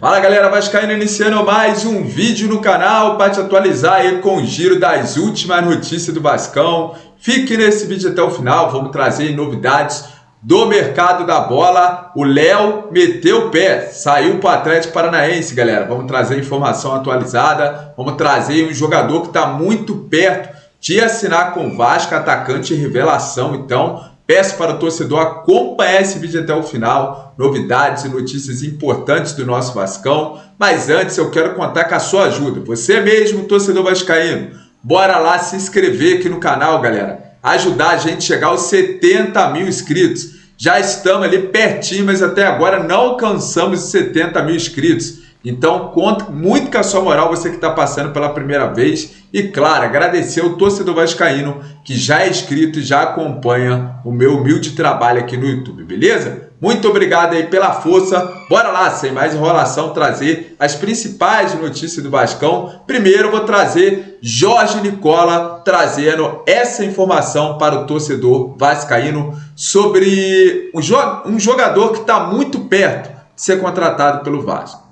Fala galera vascaína, iniciando mais um vídeo no canal para te atualizar aí com o giro das últimas notícias do Vascão. Fique nesse vídeo até o final, vamos trazer novidades do mercado da bola. O Léo meteu o pé, saiu para o Atlético Paranaense, galera. Vamos trazer informação atualizada, vamos trazer um jogador que está muito perto de assinar com o Vasco, atacante revelação. Então, peço para o torcedor acompanhar esse vídeo até o final, novidades e notícias importantes do nosso Vascão. Mas antes eu quero contar com a sua ajuda, você mesmo, torcedor vascaíno. Bora lá se inscrever aqui no canal, galera. Ajudar a gente a chegar aos 70 mil inscritos. Já estamos ali pertinho, mas até agora não alcançamos os 70 mil inscritos. Então, conto muito com a sua moral, você que está passando pela primeira vez. E, claro, agradecer ao torcedor vascaíno que já é inscrito e já acompanha o meu humilde trabalho aqui no YouTube, beleza? Muito obrigado aí pela força. Bora lá, sem mais enrolação, trazer as principais notícias do Vascão. Primeiro, eu vou trazer Jorge Nicola trazendo essa informação para o torcedor vascaíno sobre um jogador que está muito perto de ser contratado pelo Vasco.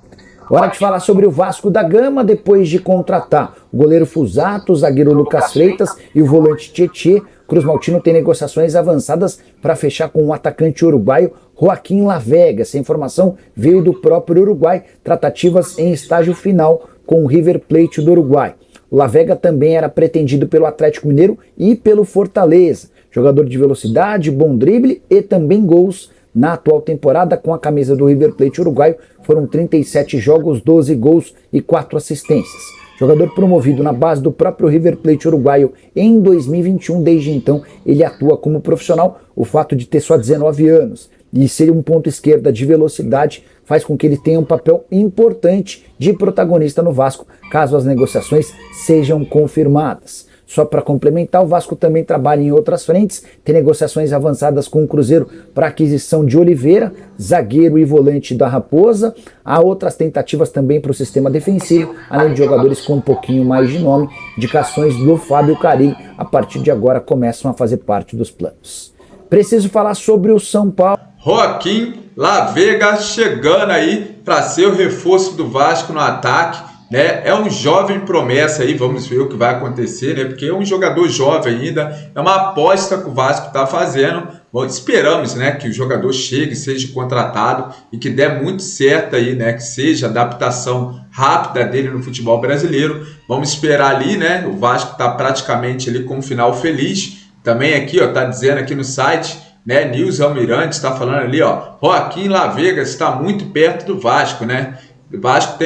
Hora de falar sobre o Vasco da Gama depois de contratar o goleiro Fusato, o zagueiro Lucas Freitas e o volante Tietê. Cruz Maltino tem negociações avançadas para fechar com o atacante uruguaio Joaquim Lavega. Essa informação veio do próprio Uruguai, tratativas em estágio final com o River Plate do Uruguai. O Lavega também era pretendido pelo Atlético Mineiro e pelo Fortaleza. Jogador de velocidade, bom drible e também gols. Na atual temporada, com a camisa do River Plate uruguaio, foram 37 jogos, 12 gols e 4 assistências. Jogador promovido na base do próprio River Plate uruguaio em 2021, desde então ele atua como profissional. O fato de ter só 19 anos e ser um ponto esquerda de velocidade faz com que ele tenha um papel importante de protagonista no Vasco, caso as negociações sejam confirmadas. Só para complementar, o Vasco também trabalha em outras frentes, tem negociações avançadas com o Cruzeiro para aquisição de Oliveira, zagueiro e volante da Raposa. Há outras tentativas também para o sistema defensivo, além de jogadores com um pouquinho mais de nome. Indicações do Fábio Carilli, a partir de agora, começam a fazer parte dos planos. Preciso falar sobre o São Paulo. Joaquim Lavega chegando aí para ser o reforço do Vasco no ataque. É um jovem promessa aí, vamos ver o que vai acontecer, né? Porque é um jogador jovem ainda, é uma aposta que o Vasco está fazendo. Bom, esperamos, né, que o jogador chegue, seja contratado e que dê muito certo aí, né? Que seja a adaptação rápida dele no futebol brasileiro. Vamos esperar ali, né? O Vasco está praticamente ali com um final feliz. Também aqui, ó, tá dizendo aqui no site, né? Nils Almirante está falando ali, ó, Joaquim Lavega está muito perto do Vasco, né? O Vasco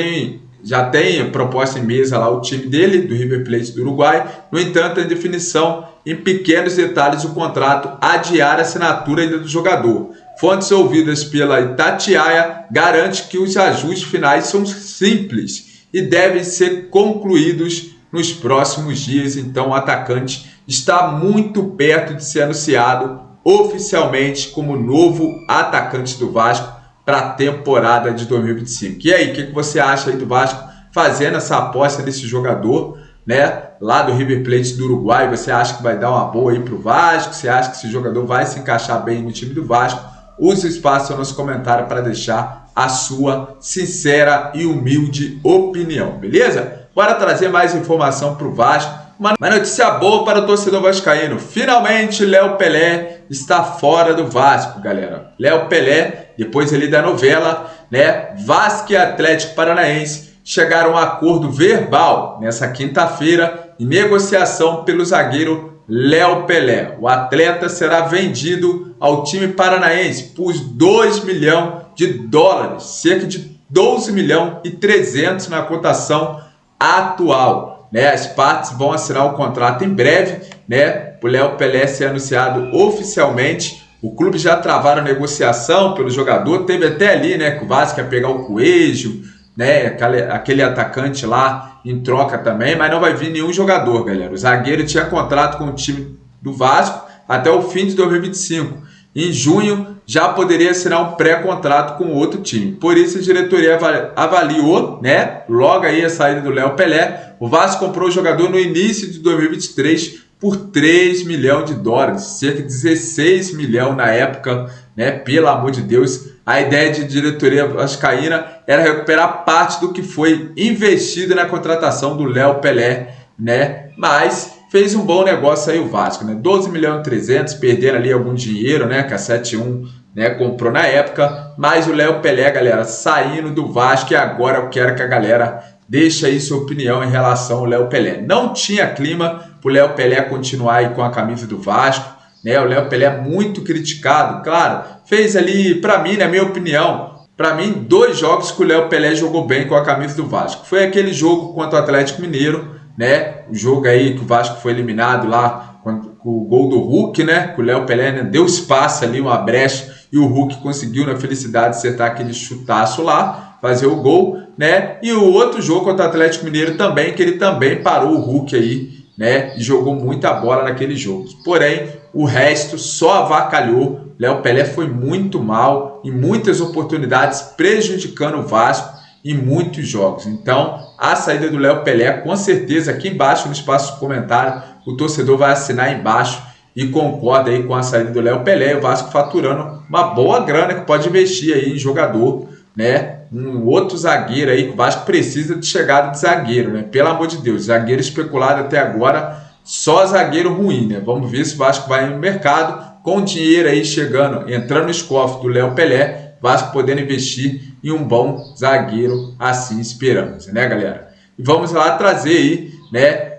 já tem proposta em mesa lá o time dele, do River Plate do Uruguai. No entanto, em definição, em pequenos detalhes, o contrato adiar a assinatura ainda do jogador. Fontes ouvidas pela Itatiaia garante que os ajustes finais são simples e devem ser concluídos nos próximos dias. Então, o atacante está muito perto de ser anunciado oficialmente como novo atacante do Vasco para a temporada de 2025. E aí, o que você acha aí do Vasco fazendo essa aposta nesse jogador, né? Lá do River Plate do Uruguai, você acha que vai dar uma boa aí para o Vasco? Você acha que esse jogador vai se encaixar bem no time do Vasco? Use o espaço no nosso comentário para deixar a sua sincera e humilde opinião, beleza? Bora trazer mais informação para o Vasco. Uma notícia boa para o torcedor vascaíno. Finalmente, Léo Pelé está fora do Vasco, galera. Léo Pelé, depois ali da novela, né? Vasco e Atlético Paranaense chegaram a um acordo verbal nessa quinta-feira em negociação pelo zagueiro Léo Pelé. O atleta será vendido ao time paranaense por 2 milhões de dólares, cerca de 12 milhões e 300 na cotação atual. Né, as partes vão assinar o contrato em breve, né, o Léo Pelé ser anunciado oficialmente. O clube já travaram a negociação pelo jogador, teve até ali, né, que o Vasco ia pegar o Coelho, né, aquele atacante lá em troca também, mas não vai vir nenhum jogador, galera. O zagueiro tinha contrato com o time do Vasco até o fim de 2025. Em junho, já poderia assinar um pré-contrato com outro time. Por isso, a diretoria avaliou, né, logo aí a saída do Léo Pelé. O Vasco comprou o jogador no início de 2023 por 3 milhões de dólares, cerca de 16 milhões na época, né? Pelo amor de Deus. A ideia de diretoria vascaína era recuperar parte do que foi investido na contratação do Léo Pelé, né? Mas fez um bom negócio aí o Vasco, né? 12 milhões e 300, perderam ali algum dinheiro, né? Que a 7-1, né, comprou na época, mas o Léo Pelé, galera, saindo do Vasco, e agora eu quero que a galera deixe aí sua opinião em relação ao Léo Pelé. Não tinha clima para o Léo Pelé continuar aí com a camisa do Vasco, né? O Léo Pelé é muito criticado, claro, fez ali, para mim, na minha opinião, para mim, 2 jogos que o Léo Pelé jogou bem com a camisa do Vasco. Foi aquele jogo contra o Atlético Mineiro, né? O jogo aí que o Vasco foi eliminado lá com o gol do Hulk, né? Que o Léo Pelé, né, deu espaço ali, uma brecha, e o Hulk conseguiu, na felicidade, acertar aquele chutaço lá, fazer o gol, né? E o outro jogo contra o Atlético Mineiro também, que ele também parou o Hulk aí, né? E jogou muita bola naquele jogo. Porém, o resto só avacalhou. Léo Pelé foi muito mal em muitas oportunidades, prejudicando o Vasco em muitos jogos. Então, a saída do Léo Pelé, com certeza, aqui embaixo no espaço de comentário, o torcedor vai assinar embaixo e concorda aí com a saída do Léo Pelé, o Vasco faturando uma boa grana que pode investir aí em jogador, né? Um outro zagueiro aí, que o Vasco precisa de chegada de zagueiro, né? Pelo amor de Deus, zagueiro especulado até agora, só zagueiro ruim, né? Vamos ver se o Vasco vai no mercado, com dinheiro aí chegando, entrando nos cofres do Léo Pelé, Vasco podendo investir em um bom zagueiro, assim esperamos, né, galera? E vamos lá trazer aí, né,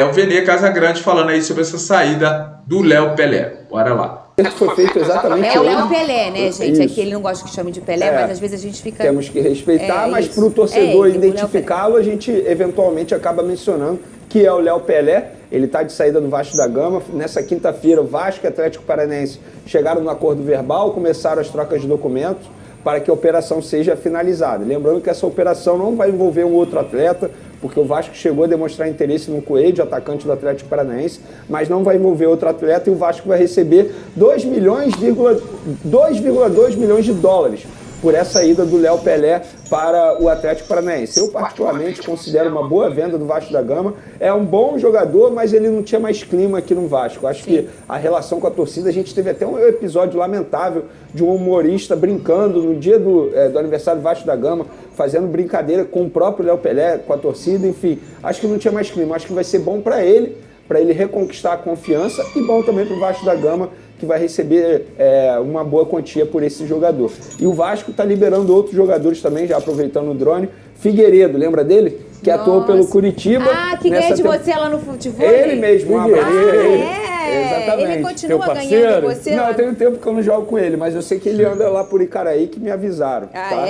o Vene Casagrande falando aí sobre essa saída do Léo Pelé. Bora lá. Foi feito exatamente É o Léo Pelé, né, gente? Isso. Aqui ele não gosta que chame de Pelé, mas às vezes a gente fica... Temos que respeitar, mas para o torcedor identificá-lo, a gente eventualmente acaba mencionando que é o Léo Pelé. Ele está de saída do Vasco da Gama. Nessa quinta-feira, o Vasco e Atlético Paranaense chegaram no acordo verbal, começaram as trocas de documentos para que a operação seja finalizada. Lembrando que essa operação não vai envolver um outro atleta, porque o Vasco chegou a demonstrar interesse no Coelho, atacante do Atlético Paranaense, mas não vai envolver outro atleta, e o Vasco vai receber 2,2 milhões de dólares por essa ida do Léo Pelé para o Atlético Paranaense. Eu, particularmente, considero uma boa venda do Vasco da Gama. É um bom jogador, mas ele não tinha mais clima aqui no Vasco. Acho que a relação com a torcida, a gente teve até um episódio lamentável de um humorista brincando no dia do aniversário do Vasco da Gama, fazendo brincadeira com o próprio Léo Pelé, com a torcida, enfim. Acho que não tinha mais clima. Acho que vai ser bom para ele reconquistar a confiança, e bom também para o Vasco da Gama, que vai receber uma boa quantia por esse jogador. E o Vasco está liberando outros jogadores também, já aproveitando o drone. Figueiredo, lembra dele? Que atuou pelo Curitiba. Ah, que ganha de você lá no futebol. Ele mesmo, um abraço. Exatamente. Ele continua ganhando de você? Não, tem um tempo que eu não jogo com ele, mas eu sei que ele anda lá por Icaraí, que me avisaram. Ah, tá?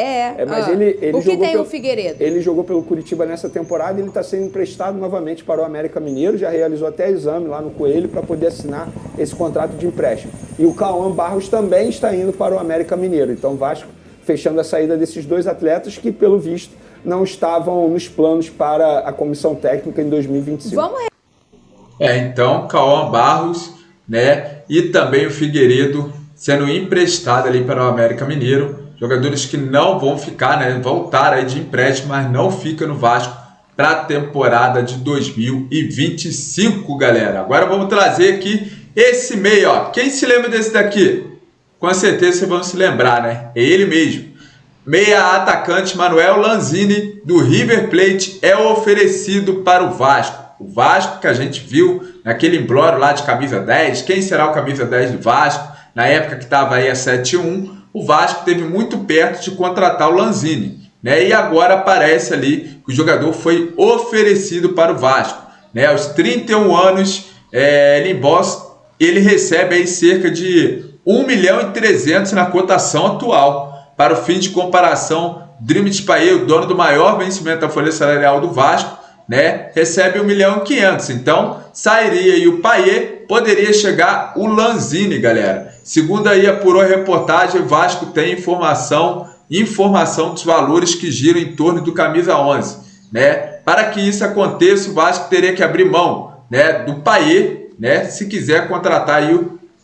Mas ele o que jogou tem o Figueiredo? Ele jogou pelo Curitiba nessa temporada, e ele está sendo emprestado novamente para o América Mineiro, já realizou até exame lá no Coelho para poder assinar esse contrato de empréstimo. E o Cauã Barros também está indo para o América Mineiro. Então, Vasco fechando a saída desses 2 atletas que, pelo visto, não estavam nos planos para a comissão técnica em 2025. Vamos Então, Cauã Barros, né, e também o Figueiredo sendo emprestado ali para o América Mineiro. Jogadores que não vão ficar, né, voltar aí de empréstimo, mas não fica no Vasco para a temporada de 2025, galera. Agora vamos trazer aqui esse meio, ó. Quem se lembra desse daqui? Com certeza vocês vão se lembrar, né? É ele mesmo. Meia atacante Manuel Lanzini, do River Plate, é oferecido para o Vasco. O Vasco que a gente viu naquele imbróglio lá de camisa 10. Quem será o camisa 10 do Vasco? Na época que estava aí a 7-1, o Vasco esteve muito perto de contratar o Lanzini, né? E agora aparece ali que o jogador foi oferecido para o Vasco, né? Aos 31 anos, ele recebe aí cerca de 1.300.000 na cotação atual. Para o fim de comparação, Dream Payet, o dono do maior vencimento da folha salarial do Vasco, né, recebe 1.500.000. Então, sairia aí o Payet, poderia chegar o Lanzini, galera. Segundo aí apurou a reportagem, o Vasco tem informação dos valores que giram em torno do camisa 11, né? Para que isso aconteça, o Vasco teria que abrir mão, né, do Payet, né, se quiser contratar aí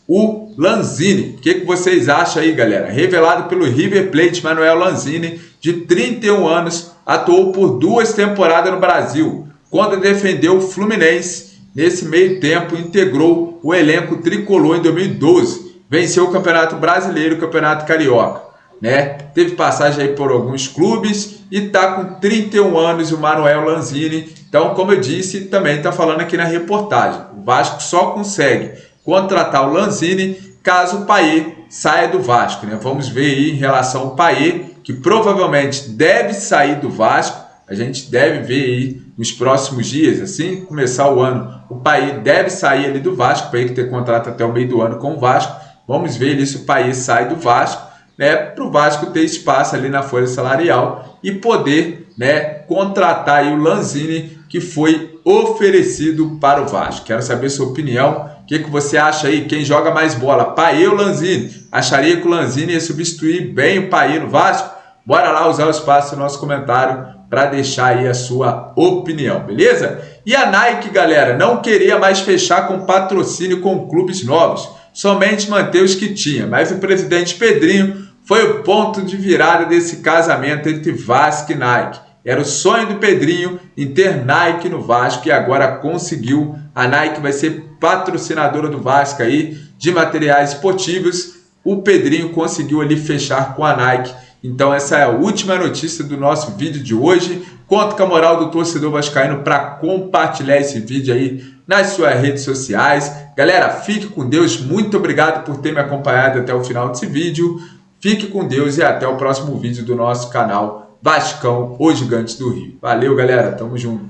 o Lanzini. O que vocês acham aí, galera? Revelado pelo River Plate, Manuel Lanzini, de 31 anos, atuou por 2 temporadas no Brasil. Quando defendeu o Fluminense, nesse meio tempo integrou o elenco tricolor em 2012. Venceu o Campeonato Brasileiro e o Campeonato Carioca, né? Teve passagem aí por alguns clubes e tá com 31 anos o Manuel Lanzini. Então, como eu disse, também está falando aqui na reportagem, o Vasco só consegue contratar o Lanzini caso o Payet saia do Vasco, né? Vamos ver aí em relação ao Payet, que provavelmente deve sair do Vasco. A gente deve ver aí nos próximos dias, assim que começar o ano, o Payet deve sair ali do Vasco, para ele ter contrato até o meio do ano com o Vasco. Vamos ver ali se o Payet sai do Vasco, né, para o Vasco ter espaço ali na folha salarial e poder, né, contratar aí o Lanzini, que foi oferecido para o Vasco. Quero saber sua opinião. O que você acha aí? Quem joga mais bola, Payet ou Lanzini? Acharia que o Lanzini ia substituir bem o Payet no Vasco? Bora lá usar o espaço do nosso comentário para deixar aí a sua opinião, beleza? E a Nike, galera, não queria mais fechar com patrocínio com clubes novos, somente manter os que tinha. Mas o presidente Pedrinho foi o ponto de virada desse casamento entre Vasco e Nike. Era o sonho do Pedrinho em ter Nike no Vasco e agora conseguiu. A Nike vai ser patrocinadora do Vasco aí de materiais esportivos. O Pedrinho conseguiu ali fechar com a Nike. Então essa é a última notícia do nosso vídeo de hoje. Conto com a moral do torcedor vascaíno para compartilhar esse vídeo aí nas suas redes sociais. Galera, fique com Deus. Muito obrigado por ter me acompanhado até o final desse vídeo. Fique com Deus e até o próximo vídeo do nosso canal Vascão, os Gigantes do Rio. Valeu, galera. Tamo junto.